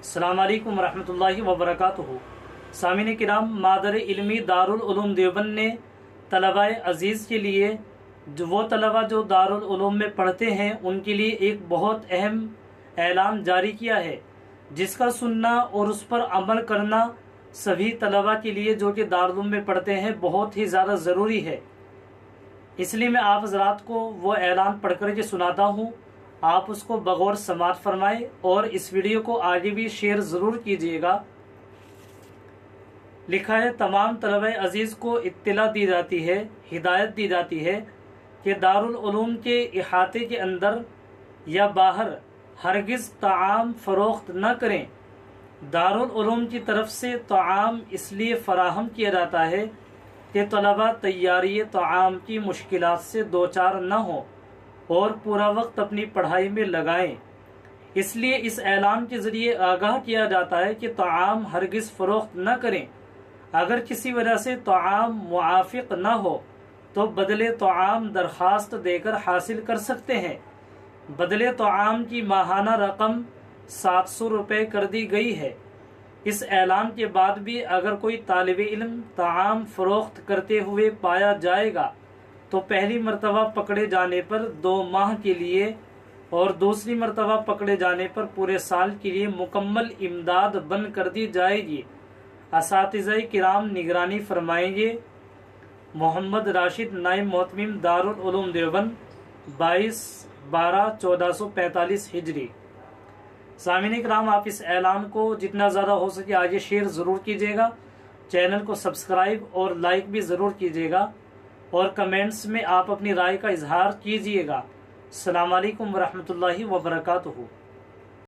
अस्सलाम वालेकुम रहमतुल्लाहि व बरकातुहू। सामीन किराम, मादर इल्मी दारुल उलूम देवबंद ने तलबाए अजीज़ के लिए वो तलबा जो दारुल उलूम में पढ़ते हैं उनके लिए एक बहुत अहम ऐलान जारी किया है, जिसका सुनना और उस पर अमल करना सभी तलबा के लिए जो कि दारुल उलूम में पढ़ते हैं बहुत ही ज़्यादा ज़रूरी है। इसलिए मैं आप हज़रात को वो ऐलान पढ़ कर के सुनाता हूँ, आप उसको बगौर समात फरमाएं और इस वीडियो को आगे भी शेयर ज़रूर कीजिएगा। लिखा है, तमाम तलबा अजीज़ को इत्तला दी जाती है, हिदायत दी जाती है कि दारुल उलूम के इहाते के अंदर या बाहर हरगिज़ ताआम फ़रोख्त न करें। दारुल उलूम की तरफ से ताआम इसलिए फ़राहम किया जाता है कि तलबा तैयारी ताआम की मुश्किलात से दो चार न हो और पूरा वक्त अपनी पढ़ाई में लगाएं। इसलिए इस ऐलान के ज़रिए आगाह किया जाता है कि ताआम हरगिज़ फ़रोख्त न करें। अगर किसी वजह से ताआम मुआफ़िक न हो तो बदले ताआम दरख्वास्त देकर हासिल कर सकते हैं। बदले ताआम की माहाना रकम 700 रुपये कर दी गई है। इस ऐलान के बाद भी अगर कोई तालिब इल्म ताआम फ़रोख्त करते हुए पाया जाएगा तो पहली मरतबा पकड़े जाने पर 2 माह के लिए और दूसरी मरतबा पकड़े जाने पर पूरे साल के लिए मुकम्मल इमदाद बंद कर दी जाएगी। असातिज़ा किराम निगरानी फरमाएंगे। मोहम्मद राशिद नाइम मोहतमिम दारुल उलूम देवबंद 22/12/1445 हिजरी। सामीन किराम, आप इस ऐलान को जितना ज़्यादा हो सके आगे शेयर ज़रूर कीजिएगा। चैनल को सब्सक्राइब और लाइक भी ज़रूर कीजिएगा और कमेंट्स में आप अपनी राय का इजहार कीजिएगा। अस्सलाम वालेकुम रहमतुल्लाहि व बरकातुहू।